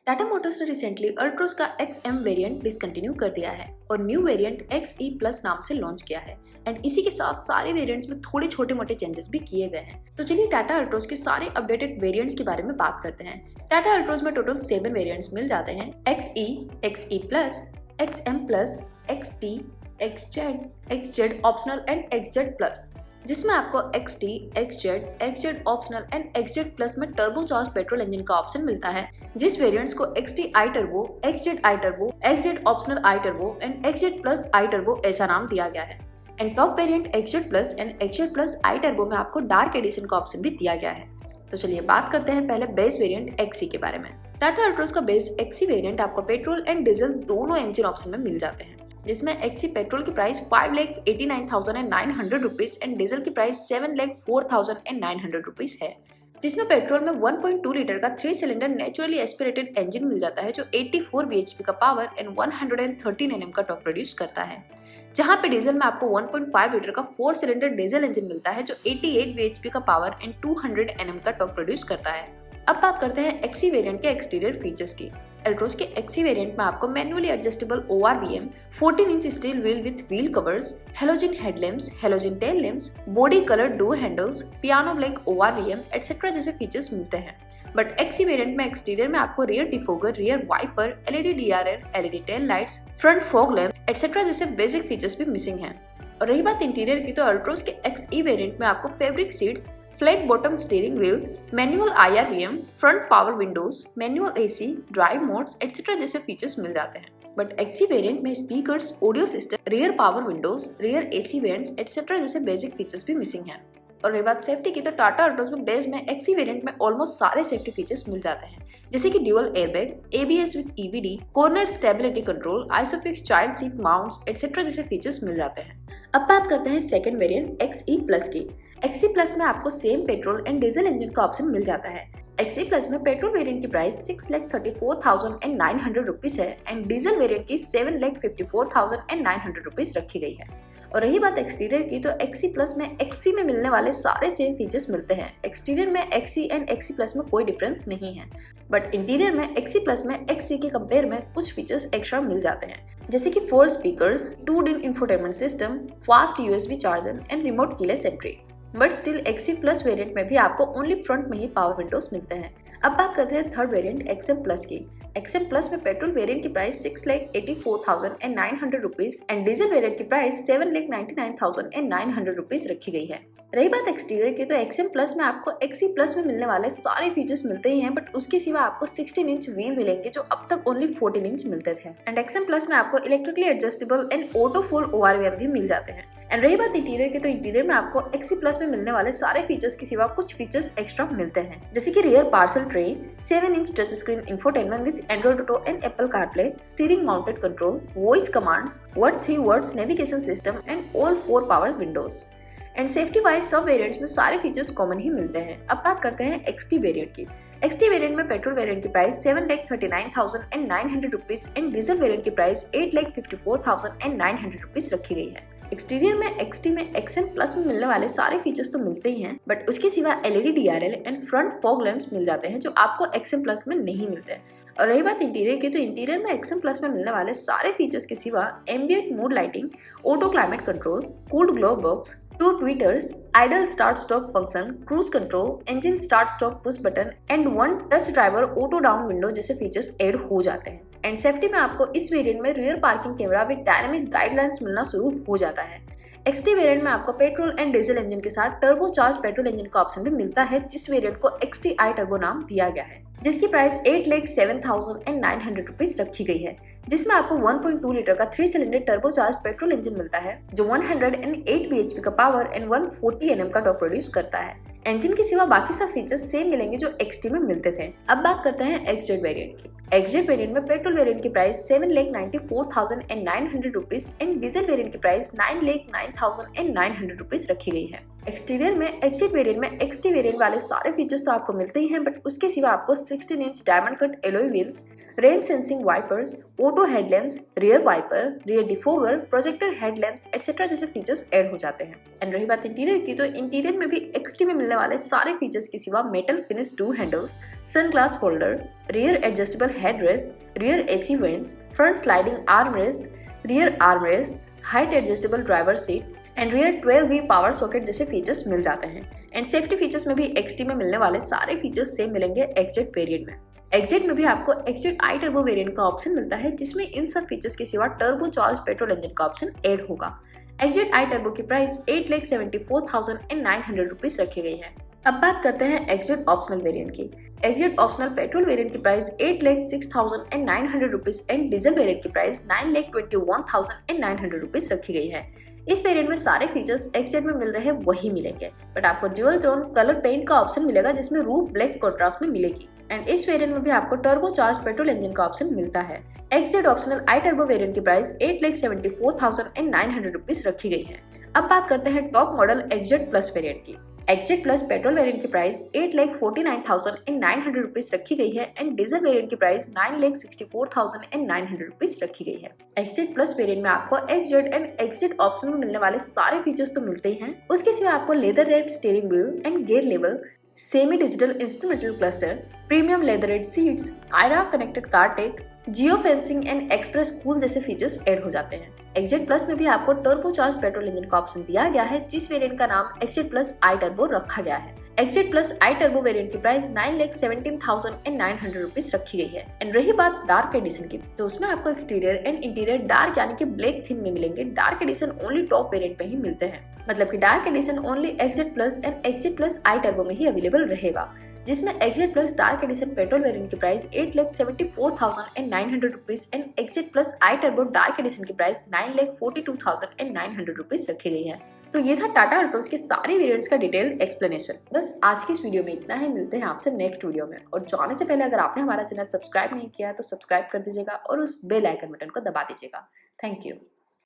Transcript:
Tata Motors ने recently Altroz का XM variant discontinue कर दिया है और न्यू वेरिएंट XE प्लस नाम से लॉन्च किया है एंड इसी के साथ सारे वेरिएंट्स में थोड़े छोटे मोटे चेंजेस भी किए गए हैं। तो चलिए टाटा अल्ट्रोज के सारे अपडेटेड वेरिएंट्स के बारे में बात करते हैं। टाटा अल्ट्रोज में टोटल 7 वेरिएंट्स मिल जाते हैं। XE, XE plus, XM plus, XT, XZ, XZ optional and XZ plus, जिसमें आपको XT, XZ, XZ optional and XZ plus में टर्बोचार्ज पेट्रोल इंजन का ऑप्शन मिलता है। जिस वेरिएंट्स को XT I turbo, XZ I turbo, XZ optional I turbo and XZ plus I turbo ऐसा नाम दिया गया है। And top variant XZ plus and XZ plus I turbo में आपको डार्क एडिशन का ऑप्शन भी दिया गया है। तो चलिए बात करते हैं पहले बेस वेरिएंट XE के बारे में। टाटा अल्ट्रोज का बेस XE वेरिएंट आपको पेट्रोल एंड डीजल दोनों इंजन ऑप्शन में मिल जाते हैं, जिसमें XE पेट्रोल की प्राइस 5,89,900 रुपीज एंड डीजल की प्राइस 7,04,900 रुपीज है। जिसमें पेट्रोल में 1.2 लीटर का 3 सिलेंडर नेचुरली एस्पिरेटेड इंजन मिल जाता है जो 84 bhp का पावर एंड 113 Nm का टॉर्क प्रोड्यूस करता है, जहां पे डीजल में आपको 1.5 लीटर का 4 सिलेंडर डीजल इंजन मिलता है जो 88 bhp का पावर एंड 200 Nm का टॉर्क प्रोड्यूस करता है। अब बात करते हैं XE वेरिएंट के एक्सटीरियर फीचर्स की। अल्ट्रोज के XE वेरिएंट में आपको manually adjustable ORVM, 14 inch steel wheel with wheel covers, halogen headlamps, halogen tail lamps, body colour door handles, piano black ORVM etcetera जैसे फीचर्स मिलते हैं। बट XE वेरिएंट में exterior में आपको rear defogger, rear wiper, LED DRL, LED tail lights, front fog lamp etcetera जैसे basic features भी missing हैं। और रही बात इंटीरियर की, तो अल्ट्रोज के XE वेरिएंट में आपको fabric seats, flat bottom steering wheel, manual IRVM, front power Windows, manual AC, drive modes etcetera जैसे फीचर्स मिल जाते हैं। बट XE वेरिएंट में speakers, audio system, rear power Windows, rear AC vents etcetera जैसे basic features भी missing हैं। और रही बात सेफ्टी की, तो टाटा अल्ट्रोज में बेस में XE वेरिएंट में ऑलमोस्ट सारे सेफ्टी फीचर्स मिल जाते हैं, जैसे कि dual airbag, ABS with EBD, corner stability control, Isofix child seat mounts etcetera जैसे फीचर्स मिल जाते हैं। अब बात करते हैं सेकंड वेरिएंट XE प्लस की। XE प्लस में आपको same petrol and diesel engine का ऑप्शन मिल जाता है। XE प्लस में पेट्रोल वेरिएंट की प्राइस 6,34,900 रुपीज है एंड डीजल वेरिएंट की 7,54,900 रुपीज रखी गई है। और रही बात एक्सटीरियर की, तो XE प्लस में XE में मिलने वाले सारे सेम फीचर्स मिलते हैं। एक्सटीरियर में XE एंड XE प्लस में कोई डिफरेंस नहीं है, बट इंटीरियर में XE प्लस में XE के कंपेयर में कुछ फीचर्स एक्स्ट्रा मिल जाते हैं, जैसे कि 4 speakers, 2-in infotainment system, fast USB charger and remote keyless entry. But still XE plus variant में भी आपको ओनली फ्रंट में ही पावर विंडोज मिलते हैं। अब बात करते हैं थर्ड वेरिएंट XM प्लस की। XM प्लस में पेट्रोल वेरिएंट की price 6,84,900 rupees and diesel variant की प्राइस 7,99,900 रुपीज रखी गई है। रही बात एक्सटीरियर की, तो XM प्लस में आपको XE प्लस में मिलने वाले सारे फीचर्स मिलते ही हैं, बट उसके सिवा आपको 16 इंच व्हील मिलेंगे जो अब तक ओनली 14 इंच मिलते थे। एंड XM प्लस में आपको electrically adjustable and auto fold ORVM भी मिल जाते हैं। एंड रही बात इंटीरियर की, तो इंटीरियर में आपको XE प्लस में मिलने वाले सारे फीचर्स के सिवा कुछ फीचर्स एक्स्ट्रा मिलते हैं, जैसे कि rear parcel tray, 7 inch touch screen infotainment with Android auto and Apple CarPlay, steering mounted control, voice commands, word 3 words navigation system and all 4 power Windows. And safety wise सब variants में सारे features common ही मिलते हैं। अब बात करते हैं XT variant की। XT वेरिएंट में पेट्रोल वेरिएंट की price 7,39,900 rupees and diesel variant की प्राइस 8,54,900 रुपीज रखी गई है। एक्सटीरियर में XT में XM प्लस में मिलने वाले सारे फीचर्स तो मिलते ही हैं, बट उसके सिवा LED DRL and front fog lamps मिल जाते हैं जो आपको XM प्लस में नहीं मिलते। और रही बात इंटीरियर की, तो इंटीरियर में XM प्लस में मिलने वाले सारे फीचर्स के सिवा ambient mood lighting, auto climate control, cooled glove box, 2 tweeters, idle start stop function, cruise control, engine start stop push button and 1 touch driver auto down window जैसे features add हो जाते हैं। एंड सेफ्टी में आपको इस variant में rear parking camera with dynamic guidelines मिलना शुरू हो जाता है। XT वेरिएंट में आपको पेट्रोल एंड डीजल इंजन के साथ टर्बोचार्ज पेट्रोल इंजन का ऑप्शन भी मिलता है, जिस वेरिएंट को XT आई टर्बो नाम दिया गया है, जिसकी प्राइस 8,07,900 रुपीज रखी गई है, जिसमें आपको 1.2 लीटर का 3 सिलेंडर टर्बोचार्ज पेट्रोल इंजन मिलता है जो 108 bhp का पावर एंड 140 Nm का टॉर्क प्रोड्यूस करता है। इंजन के सिवा बाकी सब फीचर्स सेम मिलेंगे जो XT में मिलते थे। अब बात करते हैं XZ वेरिएंट की। XZ वेरिएंट में पेट्रोल वेरिएंट की price 7,94,900 rupees and diesel variant की प्राइस 9,09,900 रुपीज रखी गई है। एक्सटीरियर में एक्सजेट वेरिएंट में एक्सटी वेरिएंट वाले सारे फीचर्स तो आपको मिलते ही हैं, बट उसके सिवा आपको 16 inch diamond cut alloy wheels, rain sensing wipers, auto headlamps, rear wiper, rear defogger, projector headlamps etcetera जैसे फीचर्स ऐड हो जाते हैं। एंड रही बात इंटीरियर की, तो इंटीरियर में भी एक्सटी में मिलने वाले सारे फीचर्स के सिवा metal finish door handles, sun glass holder, rear adjustable headrest, rear AC vents, front sliding armrest, rear armrest, height adjustable driver seat and rear 12V power socket जैसे फीचर्स मिल जाते हैं। एंड सेफ्टी फीचर्स में भी XT में मिलने वाले सारे फीचर्स सेम मिलेंगे एक्सजेट वेरिएंट में। एक्सजेट में भी आपको एक्सजेट आई टर्बो वेरिएंट का ऑप्शन मिलता है, जिसमें इन सब फीचर्स के सिवा टर्बो चार्ज पेट्रोल इंजन का ऑप्शन ऐड होगा। एक्सजेट आई टर्बो की प्राइस 8,74,900 रुपीज रखी गई है। अब बात करते हैं एक्सजेट ऑप्शनल वेरिएंट की। एक्सजेट ऑप्शनल पेट्रोल वेरिएंट की price 8,06,900 rupees and diesel variant की प्राइस 9,21,900 रुपीज रखी गई है। इस वेरिएंट में सारे फीचर्स एक्सजेट में मिल रहे हैं वही मिलेंगे, बट आपको ड्यूअल टोन कलर पेंट का ऑप्शन मिलेगा, जिसमें रूफ ब्लैक कॉन्ट्रास्ट में मिलेगी। एंड इस वेरिएंट में भी आपको टर्बो चार्ज पेट्रोल इंजन का ऑप्शन मिलता है। एक्सजेट ऑप्शनल आई टर्बो वेरिएंट की प्राइस 8,74,900 रुपीज रखी गई है। अब बात करते हैं टॉप मॉडल एक्सजेट प्लस वेरिएंट की। एक्सजेट प्लस पेट्रोल वेरिएंट की प्राइस 8,49,900 रुपीज रखी गई है एंड डीजल वेरिएंट की प्राइस 9,64,900 रुपीज रखी गई है। एक्सजेट प्लस वेरिएंट में आपको एक्सजेट एंड एक्सजेट ऑप्शन में मिलने वाले सारे फीचर्स तो मिलते ही हैं, उसके सिवा आपको leather wrapped steering wheel and gear level, semi digital instrumental cluster, premium leatherette seats, iRA connected car tech, geo fencing and express cool जैसे फीचर्स ऐड हो जाते हैं। एक्सजेट प्लस में भी आपको टर्बो चार्ज पेट्रोल इंजन का option दिया गया है, जिस वेरिएंट का नाम एक्सजेट प्लस आई टर्बो रखा गया है। एक्सजेट प्लस आई टर्बो वेरिएंट की प्राइस 9,17,900 रुपीज रखी गई है। एंड रही बात डार्क एडिशन की, तो उसमें आपको एक्सटीरियर एंड इंटीरियर डार्क यानी कि ब्लैक थीम में मिलेंगे। Dark edition only top variant में ही मिलते हैं, मतलब कि dark edition only XZ plus and XZ plus I turbo में ही अवेलेबल रहेगा, जिसमें XZ plus dark edition petrol variant की price 8,74,900 rupees and XZ plus I turbo dark edition की प्राइस 9,42,900 रुपीज रखी गई है। तो ये था टाटा अल्ट्रोज के सारे वेरिएंट्स का डिटेल्ड एक्सप्लेनेशन। बस आज की इस वीडियो में इतना ही, मिलते हैं आपसे नेक्स्ट वीडियो में। और जाने से पहले अगर आपने हमारा चैनल सब्सक्राइब नहीं किया है तो सब्सक्राइब कर दीजिएगा और उस बेल आइकन बटन को दबा दीजिएगा। Thank you.